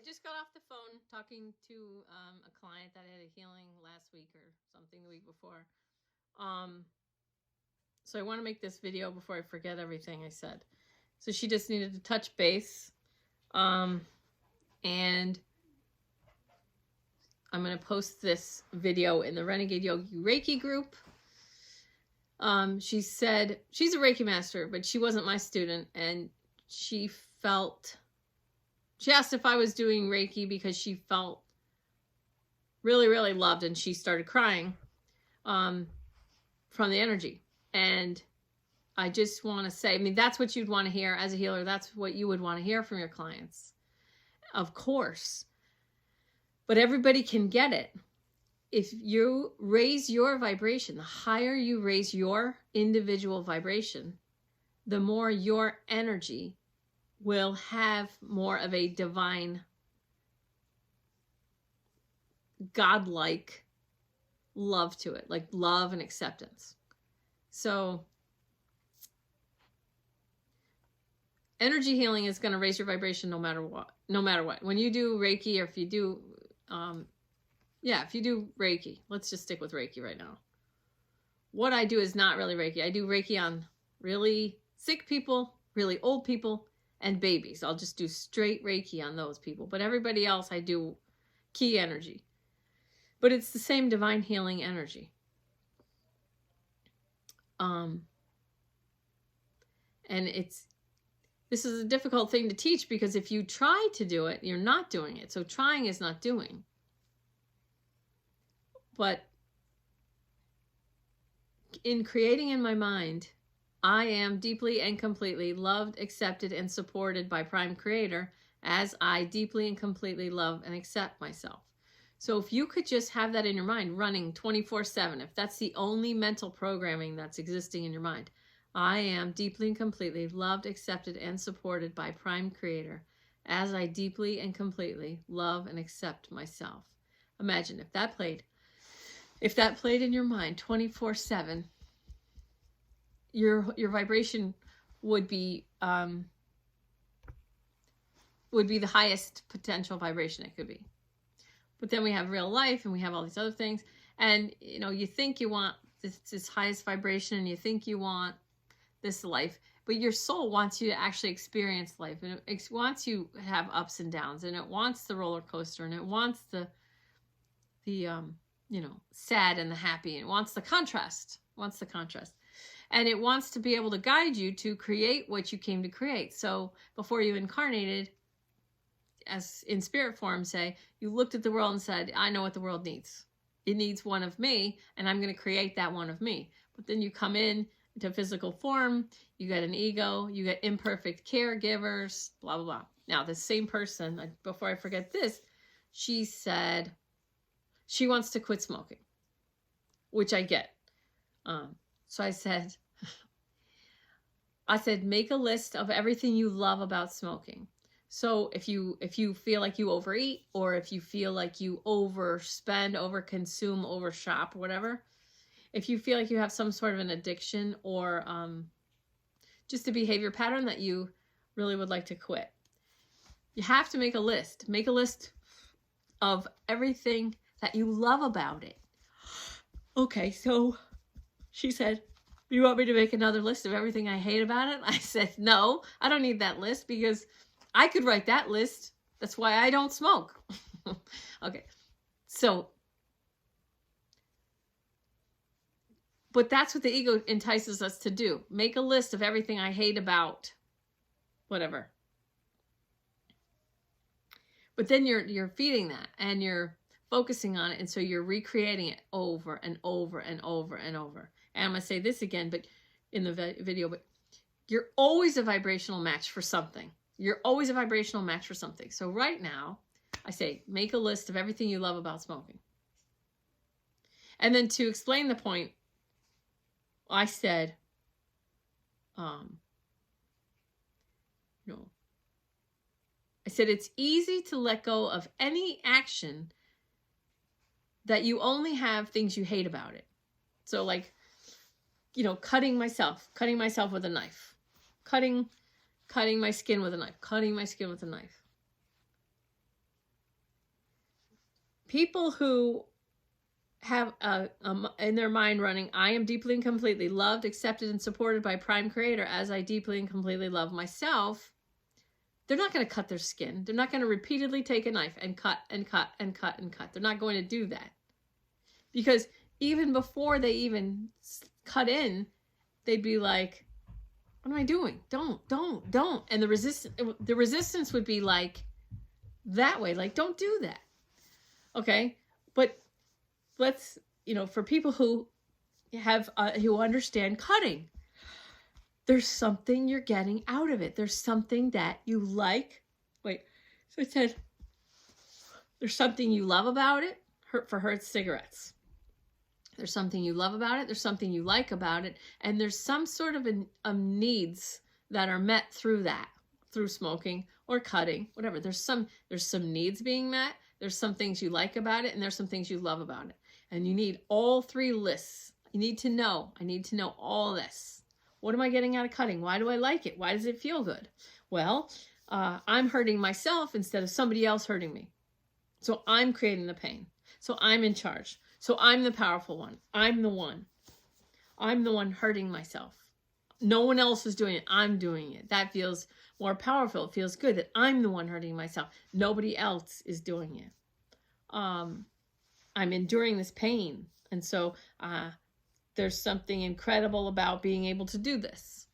just got off the phone talking to a client that had a healing last week or something the week before. So I want to make this video before I forget everything I said. So she just needed to touch base. And I'm going to post this video in the Renegade Yogi Reiki group. She said she's a Reiki master, but she wasn't my student. And she asked if I was doing Reiki because she felt really, really loved, and she started crying from the energy. And I just want to say, I mean, that's what you'd want to hear as a healer. That's what you would want to hear from your clients, of course. But everybody can get it. If you raise your vibration, the higher you raise your individual vibration, the more your energy will have more of a divine, godlike love to it, like love and acceptance. So energy healing is going to raise your vibration no matter what. When you do Reiki, or if you do, if you do Reiki, let's just stick with Reiki right now. What I do is not really Reiki. I do Reiki on really sick people, really old people, and babies. I'll just do straight Reiki on those people. But everybody else, I do key energy. But it's the same divine healing energy. And this is a difficult thing to teach, because if you try to do it, you're not doing it. So trying is not doing. But in creating in my mind, I am deeply and completely loved, accepted, and supported by Prime Creator, as I deeply and completely love and accept myself. So if you could just have that in your mind running 24/7, if that's the only mental programming that's existing in your mind, I am deeply and completely loved, accepted, and supported by Prime Creator, as I deeply and completely love and accept myself. Imagine if that played in your mind 24/7, your vibration would be the highest potential vibration it could be. But then we have real life, and we have all these other things, and you think you want this highest vibration, and you think you want this life, but your soul wants you to actually experience life, and it wants you to have ups and downs, and it wants the roller coaster, and it wants the sad and the happy, and it wants the contrast. And it wants to be able to guide you to create what you came to create. So before you incarnated, as in spirit form, say, you looked at the world and said, I know what the world needs. It needs one of me, and I'm going to create that one of me. But then you come into physical form, you get an ego, you get imperfect caregivers, blah, blah, blah. Now, the same person, before I forget this, she said she wants to quit smoking, which I get. So I said, make a list of everything you love about smoking. So if you feel like you overeat, or if you feel like you overspend, overconsume, overshop, whatever, if you feel like you have some sort of an addiction, or just a behavior pattern that you really would like to quit, you have to make a list. Make a list of everything that you love about it. Okay, so she said, you want me to make another list of everything I hate about it? I said, no, I don't need that list, because I could write that list. That's why I don't smoke. Okay, so, but that's what the ego entices us to do. Make a list of everything I hate about whatever. But then you're feeding that, and you're focusing on it, and so you're recreating it over and over and over and over. And I'm going to say this again, but in the video, but you're always a vibrational match for something. You're always a vibrational match for something. So right now, I say, make a list of everything you love about smoking. And then to explain the point, I said, I said, it's easy to let go of any action that you only have things you hate about it. So like, cutting myself with a knife, cutting my skin with a knife, people who have in their mind running, I am deeply and completely loved, accepted, and supported by Prime Creator as I deeply and completely love myself, they're not going to cut their skin. They're not going to repeatedly take a knife and cut and cut and cut and cut. They're not going to do that. Because even before they even cut in, they'd be like, what am I doing? Don't. And the resistance would be like that way, like, don't do that. Okay? But let's, for people who have, who understand cutting, there's something you're getting out of it. There's something that you like. Wait, so I said, there's something you love about it. For her, it's cigarettes. There's something you love about it. There's something you like about it. And there's some sort of needs that are met through that, through smoking or cutting, whatever. There's some needs being met. There's some things you like about it, and there's some things you love about it. And you need all three lists. You need to know. I need to know all this. What am I getting out of cutting? Why do I like it? Why does it feel good? Well, I'm hurting myself instead of somebody else hurting me. So I'm creating the pain. So I'm in charge. So I'm the powerful one. I'm the one. I'm the one hurting myself. No one else is doing it. I'm doing it. That feels more powerful. It feels good that I'm the one hurting myself. Nobody else is doing it. I'm enduring this pain. And so there's something incredible about being able to do this.